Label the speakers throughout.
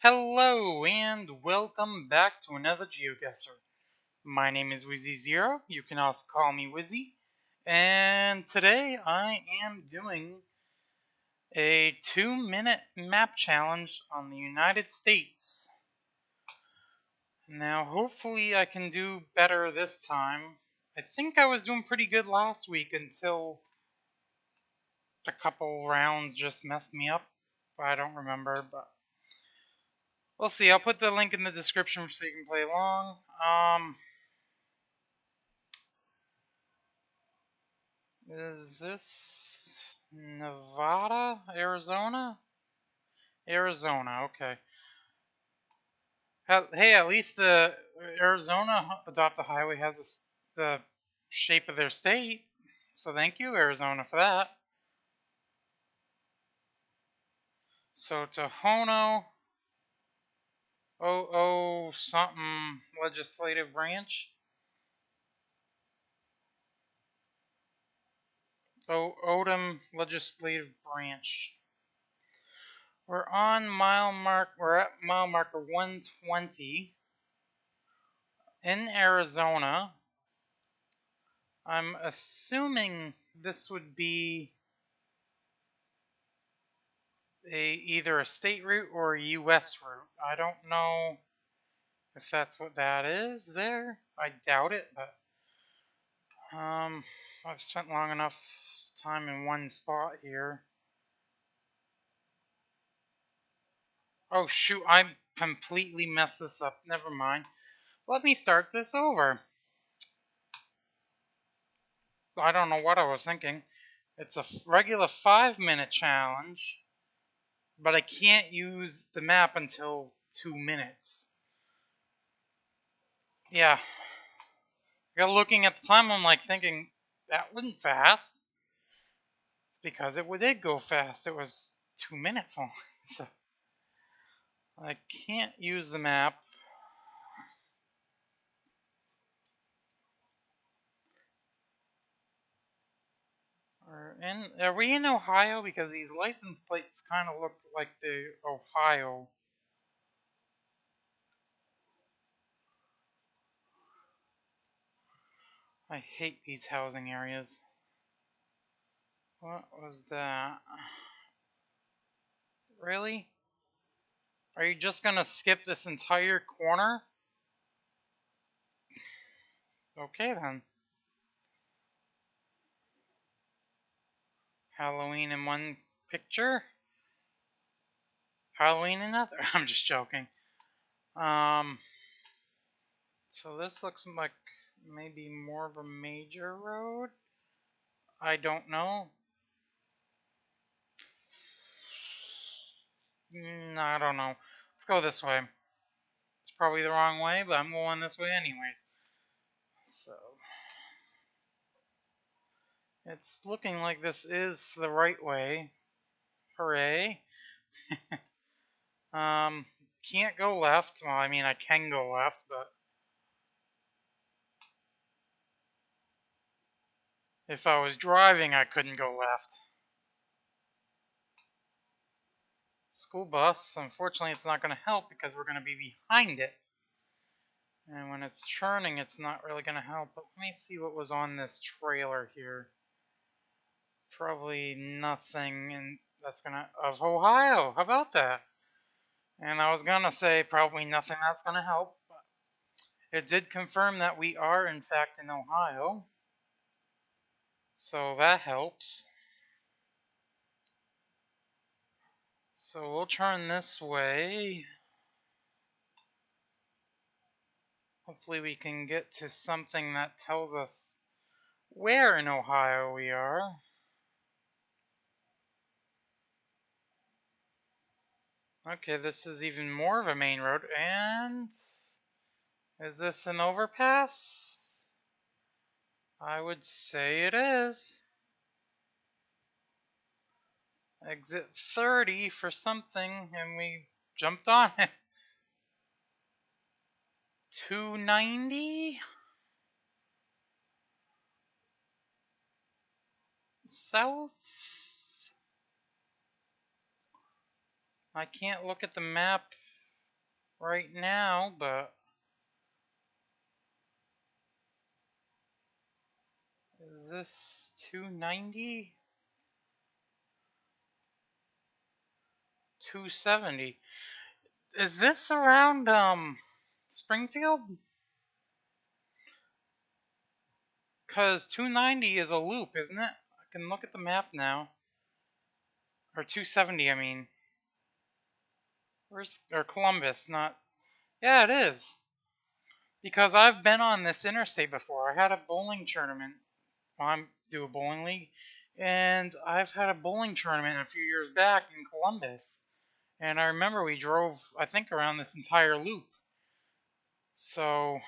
Speaker 1: Hello and welcome back to another GeoGuessr. My name is Wizzy0, you can also call me Wizzy, and today I am doing a 2-minute map challenge on the United States. Now hopefully I can do better this time. I think I was doing pretty good last week until a couple rounds just messed me up. I don't remember, but we'll see. I'll put the link in the description so you can play along. Is this Nevada? Arizona? Arizona, okay. Hey, at least the Arizona Adopt a Highway has the shape of their state. So thank you, Arizona, for that. So Tohono, something legislative branch. Odom legislative branch. We're at mile marker 120 in Arizona. I'm assuming this would be either a state route or a US route. I don't know if that's what that is there. I doubt it, but I've spent long enough time in one spot here. Oh shoot, I completely messed this up. Never mind. Let me start this over. I don't know what I was thinking. It's a regular 5-minute challenge, but I can't use the map until 2 minutes. Yeah. Looking at the time, I'm like thinking, that wasn't fast. It's because it did go fast. It was 2 minutes only. So I can't use the map. Are we in Ohio? Because these license plates kind of look like the Ohio. I hate these housing areas. What was that? Really? Are you just gonna skip this entire corner? Okay then. Halloween in one picture? Halloween in another? I'm just joking. So this looks like maybe more of a major road? I don't know. I don't know. Let's go this way. It's probably the wrong way, but I'm going this way anyways. So it's looking like this is the right way. Hooray. Can't go left. Well, I mean, I can go left, but if I was driving, I couldn't go left. School bus, unfortunately, it's not going to help because we're going to be behind it. And when it's churning, it's not really going to help. But let me see what was on this trailer here. Probably nothing that's going to... Of Ohio, how about that? And I was going to say probably nothing that's going to help. But it did confirm that we are, in fact, in Ohio. So that helps. So we'll turn this way. Hopefully we can get to something that tells us where in Ohio we are. Okay, this is even more of a main road. And is this an overpass? I would say it is. Exit 30 for something, and we jumped on it. 290? South? I can't look at the map right now, but is this 290? 270. Is this around Springfield? Cause 290 is a loop, isn't it? I can look at the map now. Or 270, I mean. Or Columbus, not. Yeah, it is. Because I've been on this interstate before. I had a bowling tournament. I do a bowling league, and I've had a bowling tournament a few years back in Columbus. And I remember we drove, I think, around this entire loop. So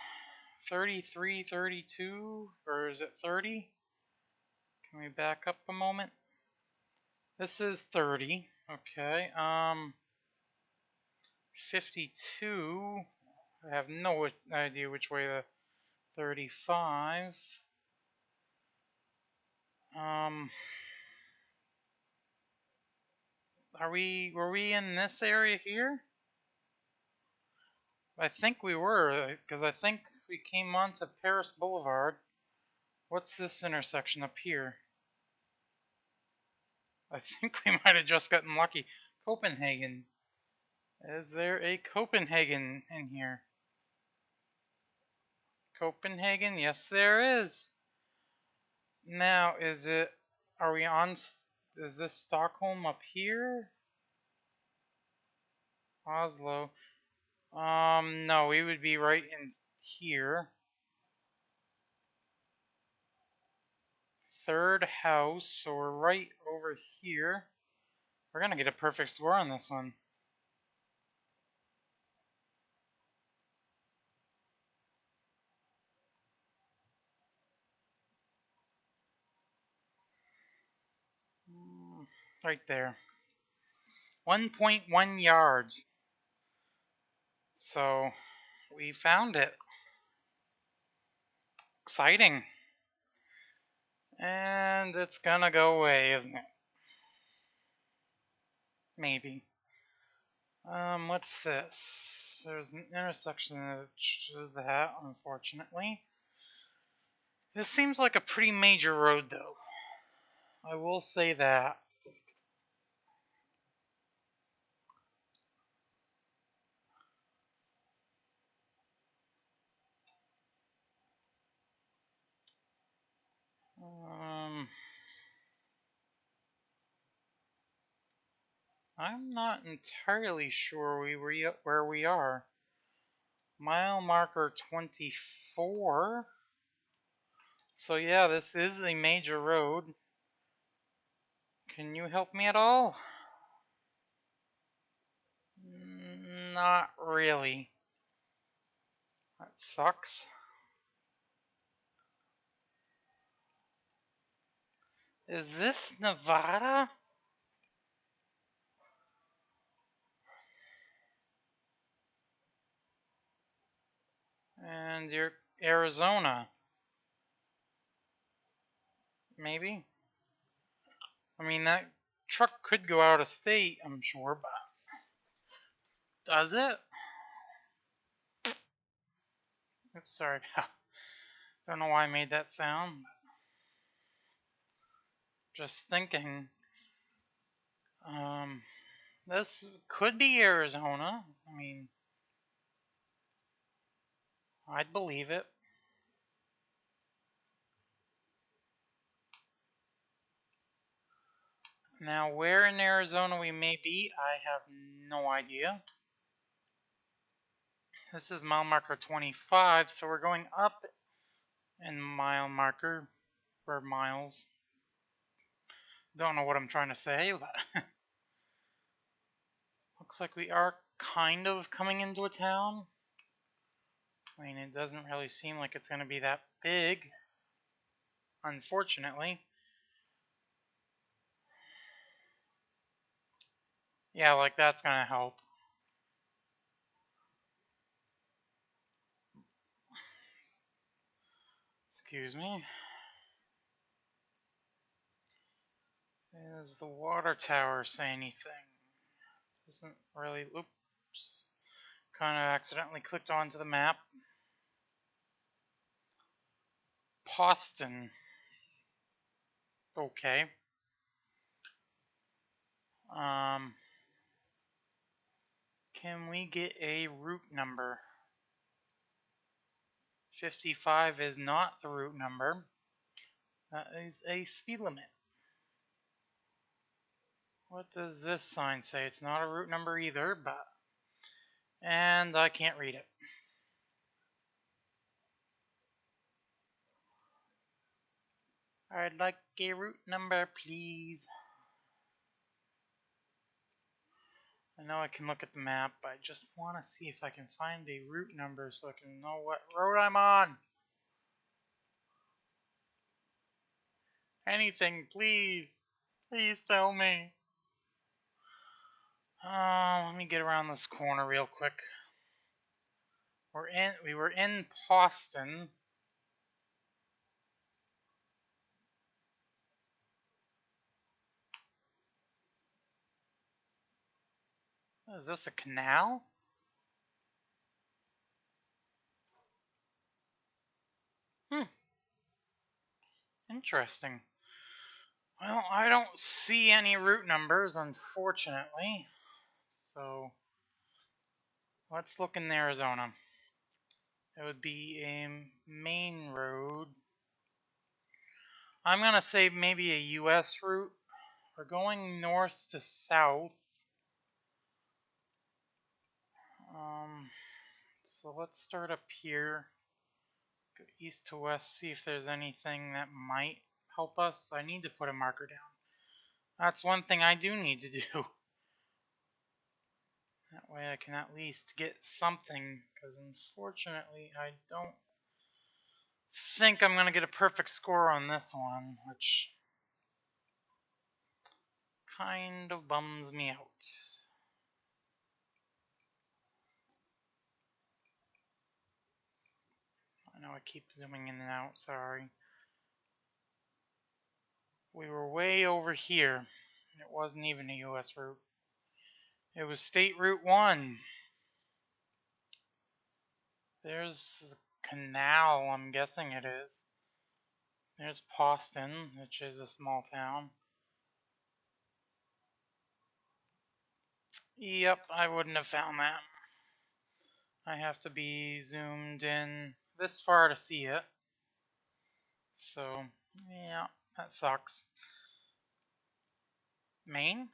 Speaker 1: 33, 32, or is it 30? Can we back up a moment? This is 30. Okay. 52. I have no idea which way the 35. Were we in this area here? I think we were, because I think we came onto Paris Boulevard. What's this intersection up here? I think we might have just gotten lucky. Copenhagen. Is there a Copenhagen in here? Copenhagen? Yes, there is. Now, are we on, is this Stockholm up here? Oslo. No, we would be right in here. Third house, so we're right over here. We're gonna get a perfect score on this one. Right there. 1.1 yards. So, we found it. Exciting. And it's gonna go away, isn't it? Maybe. What's this? There's an intersection that shows that, unfortunately. This seems like a pretty major road, though. I will say that. I'm not entirely sure where we are. Mile marker 24. So yeah, this is a major road. Can you help me at all? Not really. That sucks. Is this Nevada? And you're Arizona. Maybe? I mean, that truck could go out of state, I'm sure, but does it? Oops, sorry. Don't know why I made that sound. Just thinking. This could be Arizona. I mean, I'd believe it. Now, where in Arizona we may be, I have no idea. This is mile marker 25, so we're going up in mile marker, or miles. Don't know what I'm trying to say, but looks like we are kind of coming into a town. I mean, it doesn't really seem like it's going to be that big, unfortunately. Yeah, like that's going to help. Excuse me. Does the water tower say anything? Doesn't really. Oops. Kind of accidentally clicked onto the map. Boston. Okay. Can we get a route number? 55 is not the route number. That is a speed limit. What does this sign say? It's not a route number either, but... And I can't read it. I'd like a route number, please. I know I can look at the map, but I just want to see if I can find a route number so I can know what road I'm on. Anything, please. Please tell me. Let me get around this corner real quick. We were in Boston. Is this a canal? Interesting. Well, I don't see any route numbers, unfortunately. So, let's look in Arizona. It would be a Maine road. I'm going to say maybe a US route. We're going north to south. So let's start up here. Go east to west, see if there's anything that might help us. I need to put a marker down. That's one thing I do need to do. That way I can at least get something, because unfortunately I don't think I'm going to get a perfect score on this one, which kind of bums me out. I know I keep zooming in and out, sorry. We were way over here. It wasn't even a US route. It was State Route 1. There's a canal, I'm guessing it is. There's Boston, which is a small town. Yep, I wouldn't have found that. I have to be zoomed in this far to see it. So, yeah, that sucks. Maine?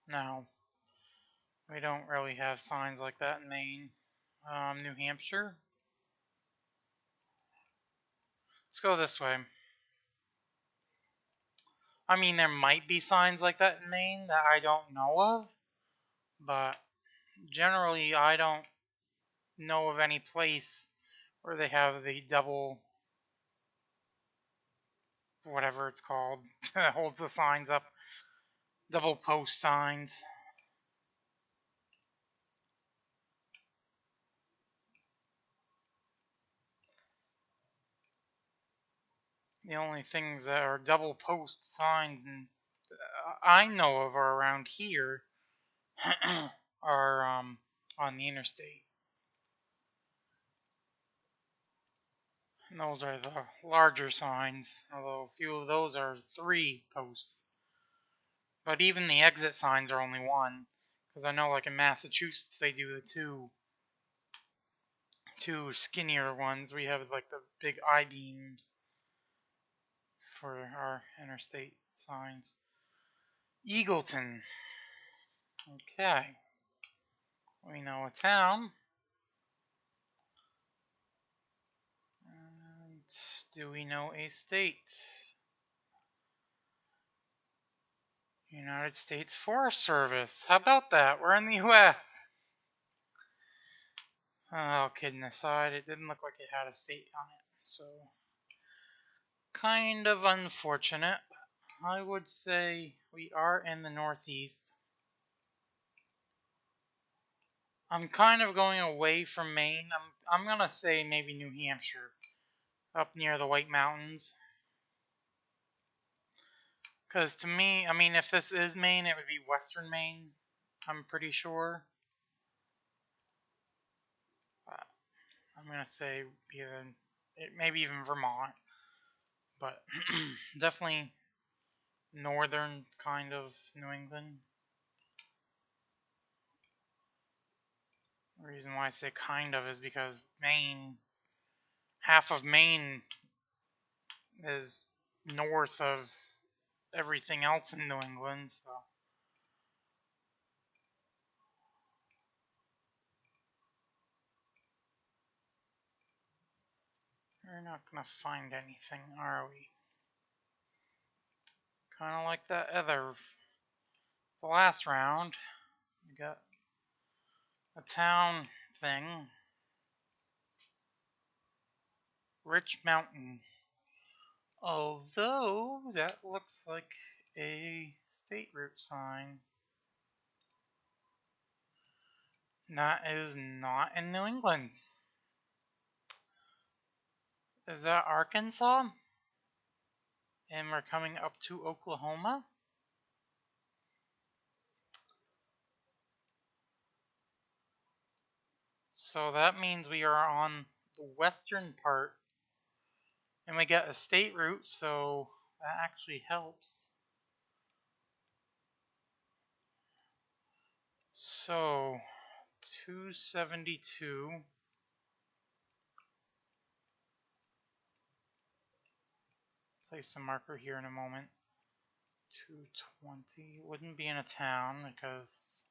Speaker 1: No. We don't really have signs like that in Maine. New Hampshire? Let's go this way. I mean, there might be signs like that in Maine that I don't know of, but generally I don't know of any place where they have the double, whatever it's called, that holds the signs up, double post signs. The only things that are double post signs and I know of are around here are on the interstate. And those are the larger signs, although a few of those are 3 posts. But even the exit signs are only 1, because I know like in Massachusetts they do the two skinnier ones. We have like the big I-beams for our interstate signs. Eagleton. Okay. We know a town. And do we know a state? United States Forest Service. How about that? We're in the US. Oh, kidding aside, it didn't look like it had a state on it. So, kind of unfortunate. I would say we are in the Northeast. I'm kind of going away from Maine. I'm gonna say maybe New Hampshire, up near the White Mountains. Because to me, I mean, if this is Maine, it would be Western Maine, I'm pretty sure. I'm gonna say even maybe even Vermont, but definitely northern kind of New England. The reason why I say kind of is because Maine, half of Maine is north of everything else in New England, so. We're not gonna find anything, are we? Kinda like that other, the last round. We got a town thing. Rich Mountain. Although, that looks like a state route sign. That is not in New England. Is that Arkansas? And we're coming up to Oklahoma? So that means we are on the western part. And we get a state route, so that actually helps. So, 272. Place a marker here in a moment. 220. Wouldn't be in a town because,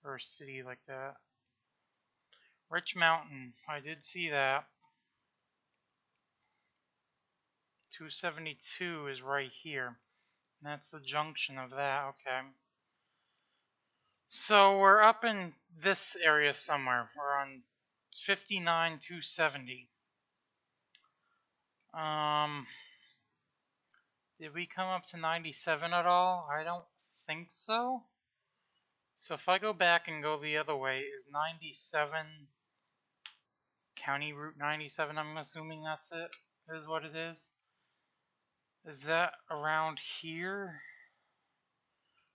Speaker 1: or a city like that. Rich Mountain. I did see that. 272 is right here. And that's the junction of that. Okay. So we're up in this area somewhere. We're on 59 270. Did we come up to 97 at all? I don't think so. So if I go back and go the other way, is 97 County Route 97? I'm assuming that's it. Is what it is. Is that around here?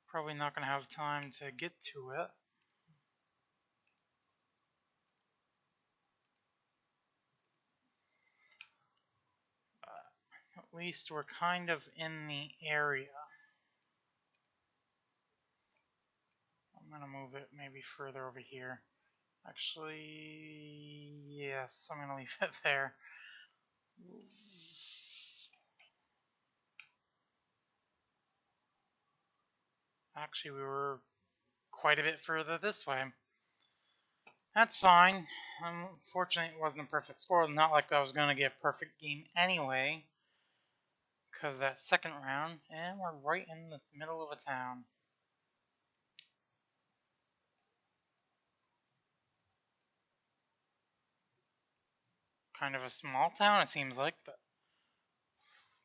Speaker 1: Probably not going to have time to get to it. At least we're kind of in the area. I'm going to move it maybe further over here. Actually, yes, I'm going to leave it there. Actually, we were quite a bit further this way. That's fine. Unfortunately, it wasn't a perfect score. Not like I was going to get a perfect game anyway. Because of that second round. And we're right in the middle of a town. Kind of a small town, it seems like. But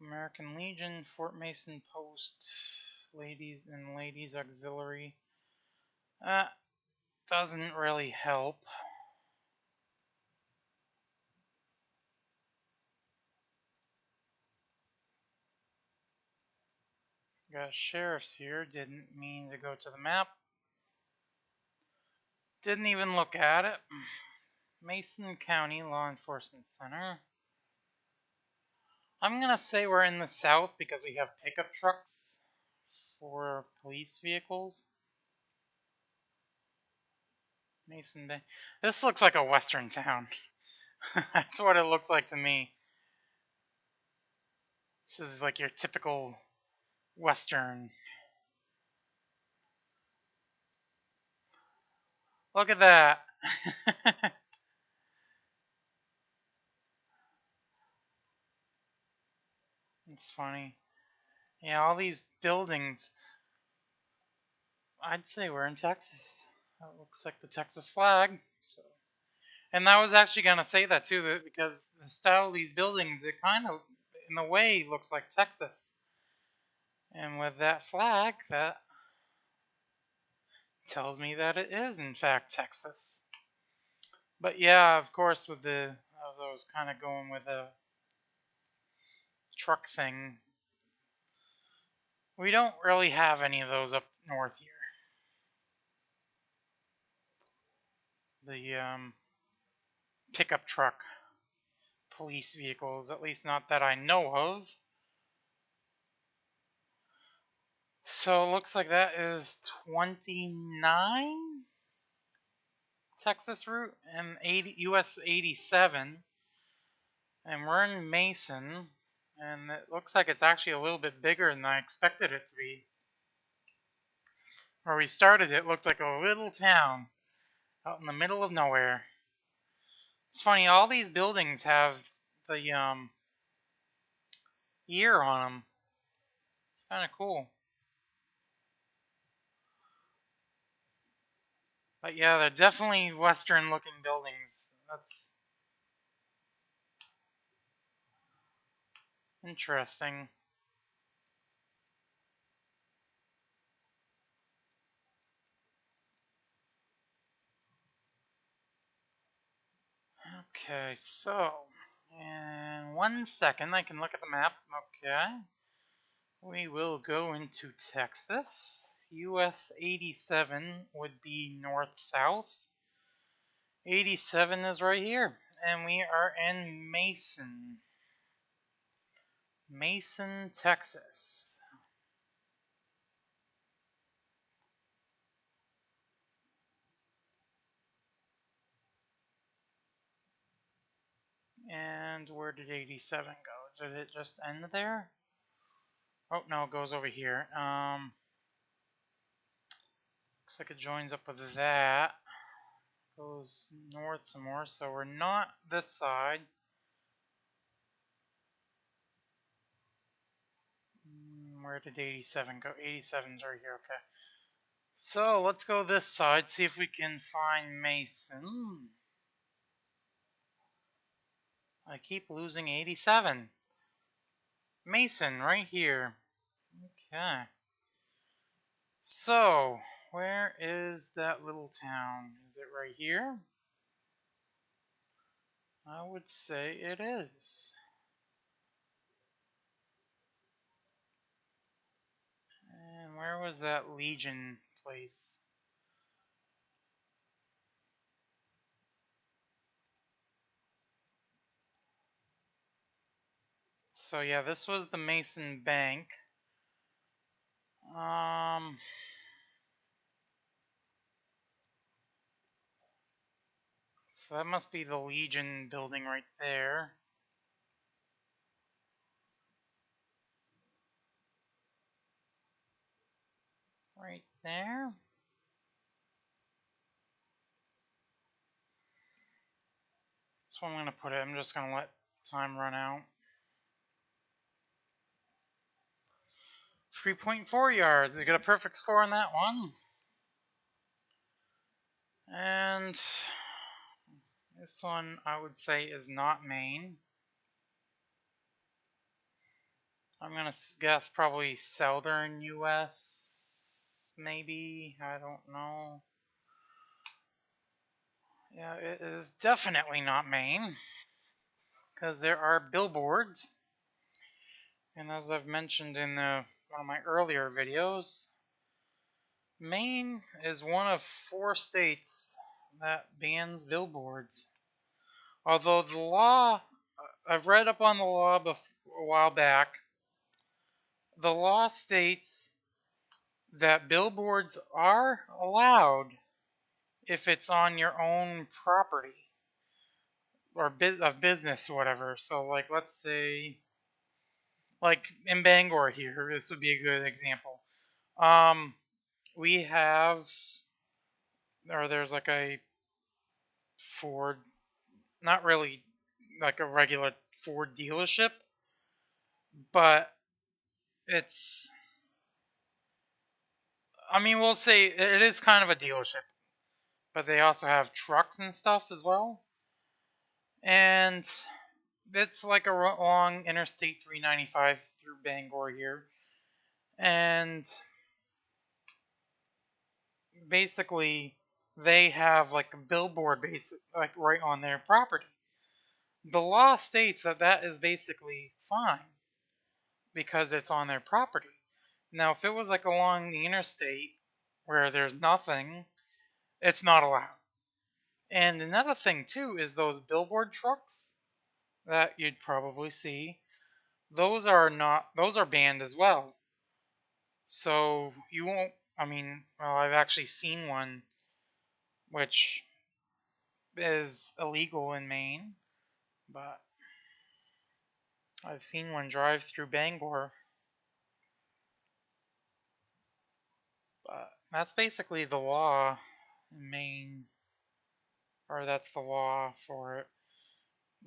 Speaker 1: American Legion, Fort Mason Post, Ladies and Ladies Auxiliary. Doesn't really help. Got sheriffs here. Didn't mean to go to the map. Didn't even look at it. Mason County Law Enforcement Center. I'm gonna say we're in the south because we have pickup trucks for police vehicles. Mason Bay. This looks like a western town. That's what it looks like to me. This is like your typical western. Look at that. It's funny. Yeah, all these buildings. I'd say we're in Texas. That looks like the Texas flag. So, and I was actually gonna say that too, because the style of these buildings, it kind of, in a way, looks like Texas. And with that flag, that tells me that it is in fact Texas. But yeah, of course, with the, as I was kind of going with a truck thing, we don't really have any of those up north here. The pickup truck police vehicles, at least not that I know of. So it looks like that is 29 Texas route and 80 US 87, and we're in Mason, and it looks like it's actually a little bit bigger than I expected it to be. Where we started, it looked like a little town out in the middle of nowhere. It's funny, all these buildings have the year on them. It's kind of cool. But yeah, they're definitely Western looking buildings. That's interesting. Okay, so in 1 second I can look at the map. Okay. We will go into Texas. US 87 would be north-south. 87 is right here. And we are in Mason. Mason, Texas. And where did 87 go? Did it just end there? Oh, no, it goes over here. Looks like it joins up with that. Goes north some more, so we're not this side. Where did 87 go? 87's right here, okay. So let's go this side, see if we can find Mason. I keep losing 87. Mason, right here. Okay. So, where is that little town? Is it right here? I would say it is. And where was that Legion place? So yeah, this was the Mason Bank. So that must be the Legion building right there. Right there. That's where I'm going to put it. I'm just going to let time run out. 3.4 yards. We got a perfect score on that one. And this one, I would say, is not Maine. I'm going to guess probably southern US, maybe. I don't know. Yeah, it is definitely not Maine, because there are billboards. And as I've mentioned in one of my earlier videos, Maine is one of 4 states that bans billboards. Although the law, I've read up on the law a while back, the law states that billboards are allowed if it's on your own property or of business or whatever. So like, let's say, like in Bangor here, this would be a good example. We have, or there's like a Ford, not really like a regular Ford dealership, but it's, I mean, we'll say it is kind of a dealership, but they also have trucks and stuff as well. And it's like a long Interstate 395 through Bangor here. And basically, they have like a billboard like right on their property. The law states that that is basically fine because it's on their property. Now, if it was like along the interstate where there's nothing, it's not allowed. And another thing too is those billboard trucks that you'd probably see. Those are banned as well. So you won't, well, I've actually seen one which is illegal in Maine, but I've seen one drive through Bangor. But that's basically the law in Maine, or that's the law for it.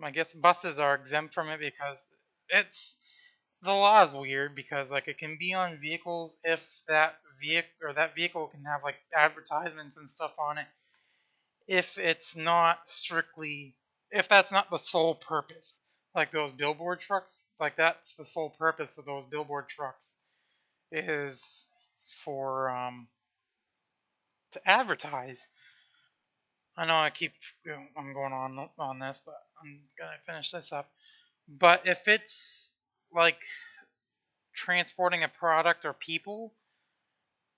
Speaker 1: I guess buses are exempt from it because the law is weird because like it can be on vehicles if that vehicle can have like advertisements and stuff on it if it's not strictly if that's not the sole purpose. Like those billboard trucks, like that's the sole purpose of those billboard trucks is for to advertise. I know I'm going on this, but I'm gonna finish this up. But if it's like transporting a product or people,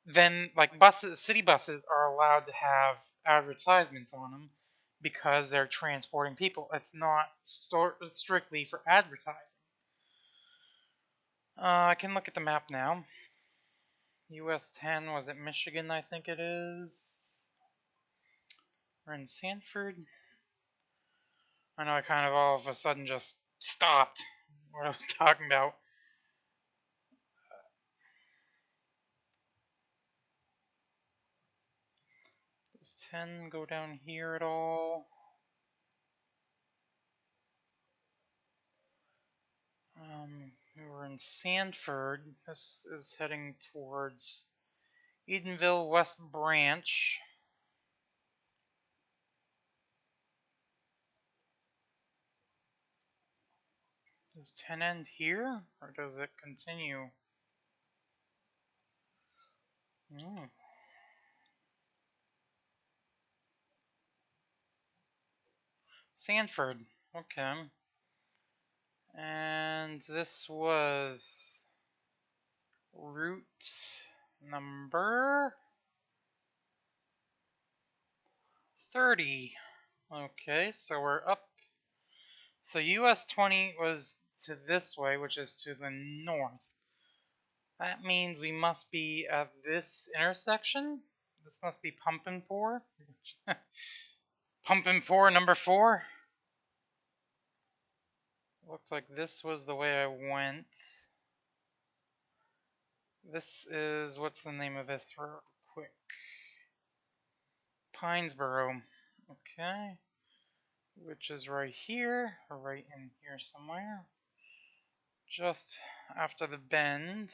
Speaker 1: then like city buses are allowed to have advertisements on them because they're transporting people. It's not strictly for advertising. I can look at the map now. US 10 was it Michigan? I think it is. We're in Sanford. I know I kind of all of a sudden just stopped what I was talking about. Does 10 go down here at all? We were in Sanford. This is heading towards Edenville West Branch. Does 10 end here, or does it continue? Sanford, okay. And this was route number 30. Okay, so we're up. So US 20 was to this way, which is to the north. That means we must be at this intersection. This must be Pumpin' Pour. Pumpin' Pour number 4. Looks like this was the way I went. This is, what's the name of this real quick? Pinesboro. Okay. Which is right here, or right in here somewhere. Just after the bend.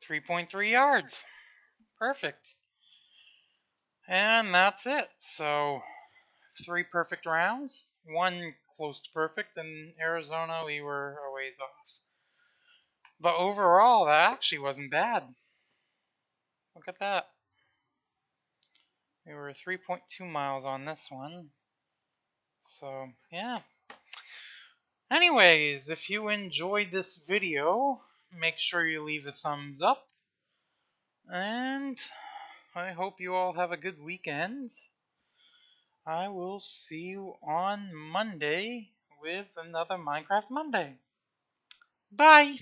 Speaker 1: 3.3 yards. Perfect. And that's it. So 3 perfect rounds, 1 close to perfect. In Arizona, we were a ways off. But overall, that actually wasn't bad. Look at that. We were 3.2 miles on this one. So, yeah. Anyways, if you enjoyed this video, make sure you leave a thumbs up. And I hope you all have a good weekend. I will see you on Monday with another Minecraft Monday. Bye!